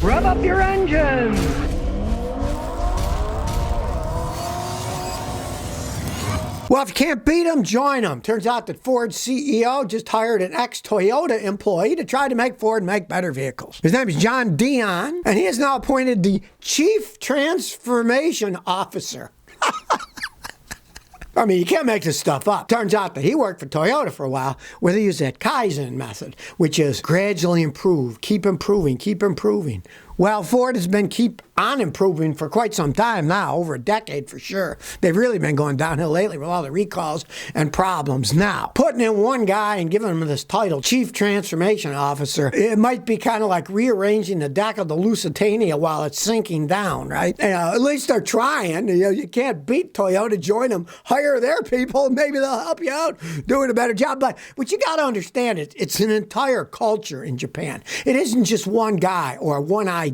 Rev up your engines! Well, if you can't beat them, join them. Turns out that Ford's CEO just hired an ex-Toyota employee to try to make Ford make better vehicles. His name is John Dion, and he is now appointed the Chief Transformation Officer. I mean, you can't make this stuff up. Turns out that he worked for Toyota for a while, where they use that Kaizen method, which is gradually improve, keep improving, keep improving. Well, Ford has been keep on improving for quite some time now, over a decade for sure. They've really been going downhill lately with all the recalls and problems. Now, putting in one guy and giving him this title, Chief Transformation Officer, it might be kind of like rearranging the deck of the Lusitania while it's sinking down, right? At least they're trying. You can't beat Toyota, join them, hire their people, maybe they'll help you out doing a better job. But what you got to understand is it's an entire culture in Japan. It isn't just one guy or one idea.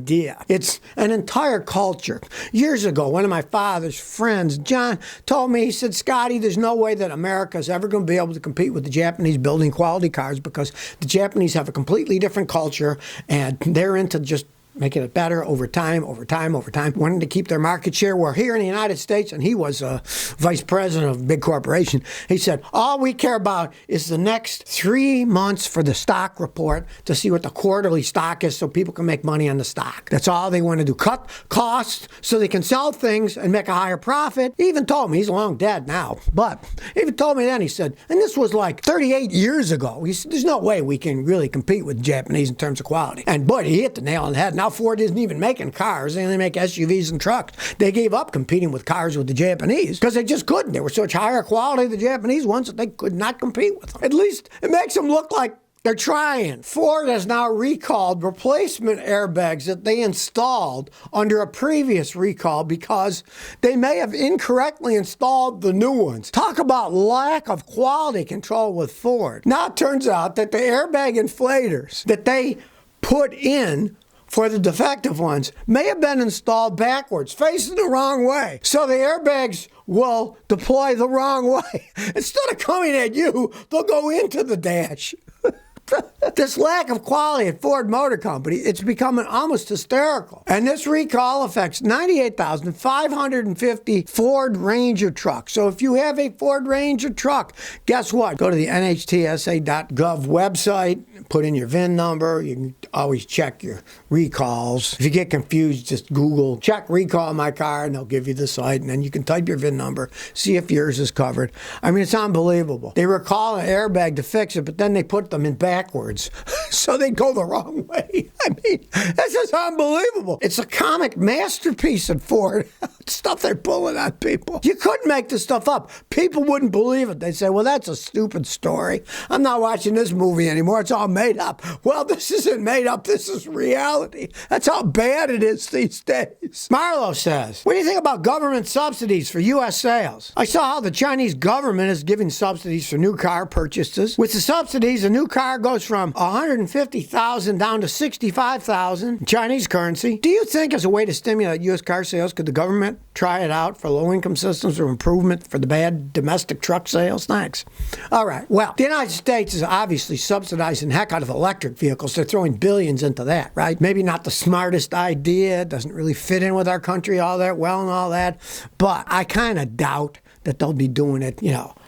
It's an entire culture. Years ago, one of my father's friends, John, told me, he said, Scotty, there's no way that America's ever going to be able to compete with the Japanese building quality cars because the Japanese have a completely different culture and they're into just making it better over time, wanting to keep their market share. Where here in the United States, and he was a vice president of a big corporation, he said, all we care about is the next 3 months for the stock report to see what the quarterly stock is so people can make money on the stock. That's all they want to do. Cut costs so they can sell things and make a higher profit. He even told me, he's long dead now, but he even told me then, he said, and this was like 38 years ago, he said, there's no way we can really compete with the Japanese in terms of quality. And boy, he hit the nail on the head. Now Ford isn't even making cars. They only make SUVs and trucks. They gave up competing with cars with the Japanese because they just couldn't. They were such higher quality, the Japanese ones, that they could not compete with them. At least it makes them look like they're trying. Ford has now recalled replacement airbags that they installed under a previous recall because they may have incorrectly installed the new ones. Talk about lack of quality control with Ford. Now it turns out that the airbag inflators that they put in for the defective ones may have been installed backwards, facing the wrong way. So the airbags will deploy the wrong way. Instead of coming at you, they'll go into the dash. This lack of quality at Ford Motor Company, it's becoming almost hysterical. And this recall affects 98,550 Ford Ranger trucks. So if you have a Ford Ranger truck, guess what? Go to the nhtsa.gov website, put in your VIN number. You can always check your recalls. If you get confused, just Google, check recall my car, and they'll give you the site. And then you can type your VIN number, see if yours is covered. I mean, it's unbelievable. They recall an airbag to fix it, but then they put them in backwards. So they go the wrong way. I mean, this is unbelievable. It's a comic masterpiece at Ford. Stuff they're pulling on people. You couldn't make this stuff up. People wouldn't believe it. They'd say, well, that's a stupid story. I'm not watching this movie anymore. It's all made up. Well, this isn't made up. This is reality. That's how bad it is these days. Marlowe says, what do you think about government subsidies for U.S. sales? I saw how the Chinese government is giving subsidies for new car purchases. With the subsidies, a new car goes from $150,000 down to $65,000 in Chinese currency. Do you think as a way to stimulate U.S. car sales, could the government try it out for low-income systems or improvement for the bad domestic truck sales? Thanks. All right. Well, the United States is obviously subsidizing the heck out of electric vehicles. They're throwing billions into that, right? Maybe not the smartest idea. It doesn't really fit in with our country all that well and all that. But I kind of doubt that they'll be doing it,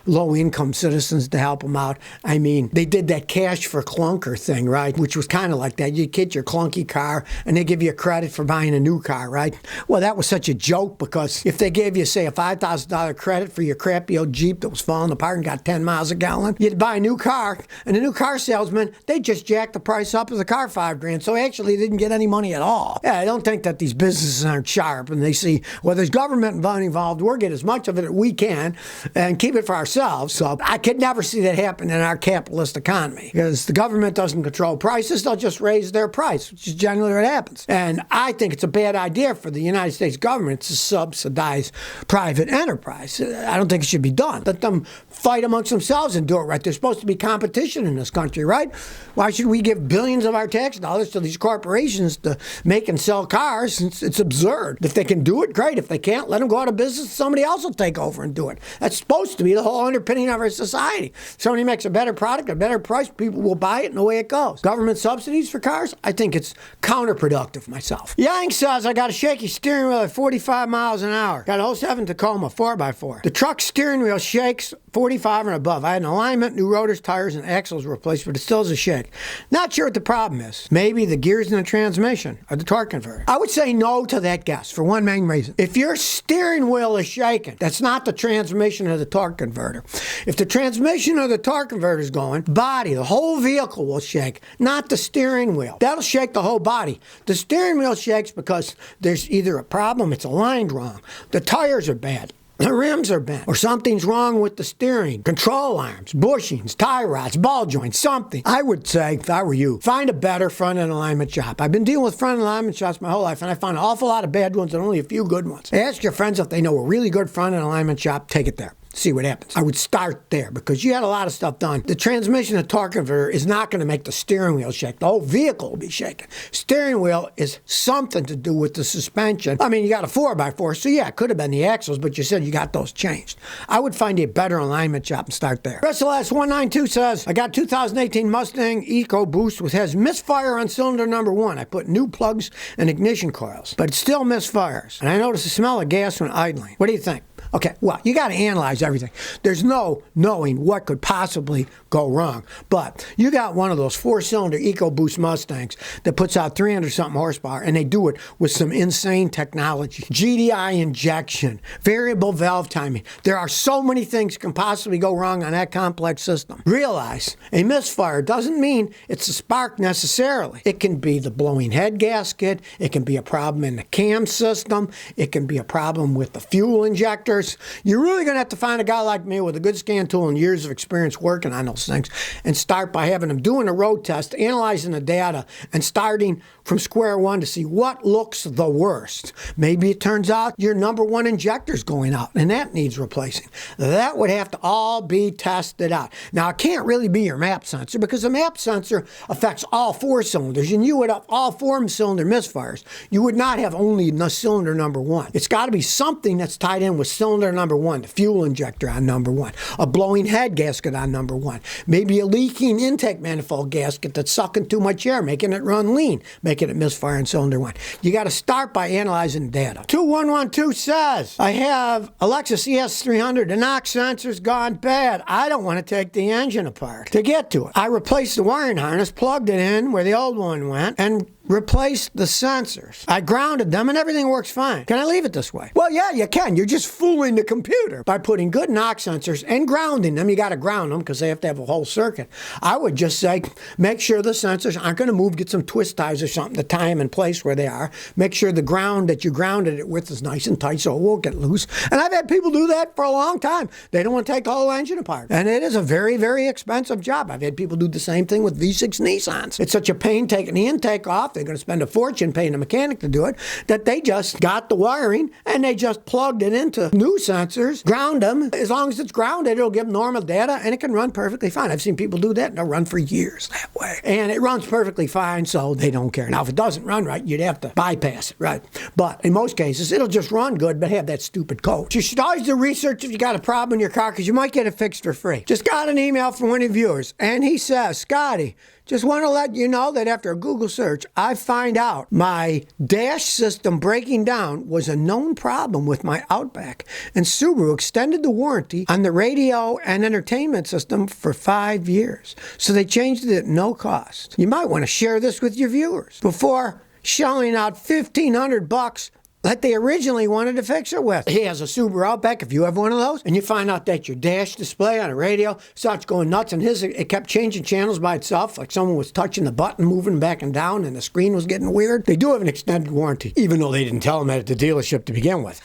low-income citizens to help them out. I mean, they did that cash for clunker thing, right? Which was kind of like that. You get your clunky car, and they give you a credit for buying a new car, right? Well, that was such a joke because if they gave you, say, a $5,000 credit for your crappy old Jeep that was falling apart and got 10 miles a gallon, you'd buy a new car, and the new car salesman, they just jacked the price up of the car $5,000. So actually, they didn't get any money at all. Yeah, I don't think that these businesses aren't sharp, and they see, well, there's government money involved. We'll get as much of it as we can and keep it for ourselves. So I could never see that happen in our capitalist economy because the government doesn't control prices. They'll just raise their price, which is generally what happens. And I think it's a bad idea for the United States government to subsidize private enterprise. I don't think it should be done. Let them fight amongst themselves and do it right. There's supposed to be competition in this country, right? Why should we give billions of our tax dollars to these corporations to make and sell cars? It's absurd. If they can do it, great. If they can't, let them go out of business. Somebody else will take over and do it. That's supposed to be the whole underpinning of our society. Somebody makes a better product, a better price, people will buy it, and away it goes. Government subsidies for cars? I think it's counterproductive myself. Yang says, I got a shaky steering wheel at 45 miles an hour. Got an '07 Tacoma 4x4. The truck steering wheel shakes 45 and above. I had an alignment, new rotors, tires, and axles replaced, but it still is a shake. Not sure what the problem is. Maybe the gears in the transmission or the torque converter. I would say no to that guess for one main reason. If your steering wheel is shaking, that's not the transmission or the torque converter. If the transmission or the torque converter is going, the whole vehicle will shake, not the steering wheel. That'll shake the whole body. The steering wheel shakes because there's either a problem, it's aligned wrong, the tires are bad, the rims are bent, or something's wrong with the steering, control arms, bushings, tie rods, ball joints, something. I would say, if I were you, find a better front-end alignment shop. I've been dealing with front-end alignment shops my whole life, and I found an awful lot of bad ones and only a few good ones. Ask your friends if they know a really good front-end alignment shop, take it there. See what happens. I would start there because you had a lot of stuff done. The transmission and torque converter is not going to make the steering wheel shake. The whole vehicle will be shaking. Steering wheel is something to do with the suspension. I mean, you got a 4x4, so yeah, it could have been the axles, but you said you got those changed. I would find a better alignment shop and start there. WrestleS 192 says, I got 2018 Mustang EcoBoost which has misfire on cylinder number 1. I put new plugs and ignition coils, but it still misfires. And I notice the smell of gas when idling. What do you think? Okay, well, you got to analyze everything. There's no knowing what could possibly go wrong. But you got one of those 4-cylinder EcoBoost Mustangs that puts out 300-something horsepower, and they do it with some insane technology. GDI injection, variable valve timing. There are so many things that can possibly go wrong on that complex system. Realize, a misfire doesn't mean it's a spark necessarily. It can be the blowing head gasket. It can be a problem in the cam system. It can be a problem with the fuel injectors. You're really going to have to find a guy like me with a good scan tool and years of experience working on those things and start by having them doing a road test, analyzing the data, and starting from square one to see what looks the worst. Maybe it turns out your number 1 injector's going out and that needs replacing. That would have to all be tested out. Now, it can't really be your map sensor because the map sensor affects all 4 cylinders and you would have all 4-cylinder misfires. You would not have only the cylinder number 1. It's got to be something that's tied in with cylinder number 1, the fuel injector on number 1, a blowing head gasket on number 1, maybe a leaking intake manifold gasket that's sucking too much air, making it run lean, making it misfire in cylinder 1. You got to start by analyzing data. 2112 says, I have a Lexus ES300, the knock sensor's gone bad. I don't want to take the engine apart to get to it. I replaced the wiring harness, plugged it in where the old one went, and replaced the sensors. I grounded them and everything works fine. Can I leave it this way? Well, yeah, you can. You're just fooling the computer by putting good knock sensors and grounding them. You got to ground them because they have to have a whole circuit. I would just say, make sure the sensors aren't going to move. Get some twist ties or something to tie them in place where they are. Make sure the ground that you grounded it with is nice and tight so it won't get loose. And I've had people do that for a long time. They don't want to take the whole engine apart. And it is a very, very expensive job. I've had people do the same thing with V6 Nissans. It's such a pain taking the intake off. They're going to spend a fortune paying a mechanic to do it, that they just got the wiring and they just plugged it into new sensors, ground them. As long as it's grounded, it'll give normal data and it can run perfectly fine. I've seen people do that and they'll run for years that way. And it runs perfectly fine, so they don't care. Now, if it doesn't run right, you'd have to bypass it, right? But in most cases, it'll just run good, but have that stupid code. You should always do research if you got a problem in your car because you might get it fixed for free. Just got an email from one of your viewers and he says, Scotty, just want to let you know that after a Google search, I find out my dash system breaking down was a known problem with my Outback, and Subaru extended the warranty on the radio and entertainment system for 5 years. So they changed it at no cost. You might want to share this with your viewers before shelling out $1,500 that they originally wanted to fix it with. He has a Subaru Outback, if you have one of those, and you find out that your dash display on a radio starts going nuts, and his, it kept changing channels by itself, like someone was touching the button, moving back and down, and the screen was getting weird. They do have an extended warranty, even though they didn't tell him that at the dealership to begin with.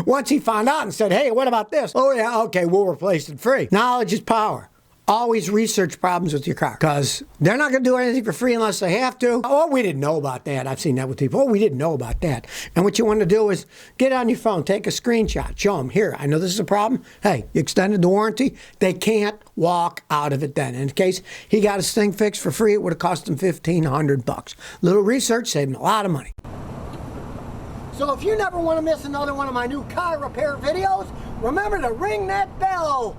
Once he found out and said, hey, what about this? Oh yeah, okay, we'll replace it free. Knowledge is power. Always research problems with your car because they're not going to do anything for free unless they have to. Oh, we didn't know about that. I've seen that with people. Oh, we didn't know about that. And what you want to do is get on your phone, take a screenshot, show them, here, I know this is a problem. Hey, you extended the warranty. They can't walk out of it then. In case he got his thing fixed for free, it would have cost him $1,500. Little research saved him a lot of money. So if you never want to miss another one of my new car repair videos, Remember to ring that bell.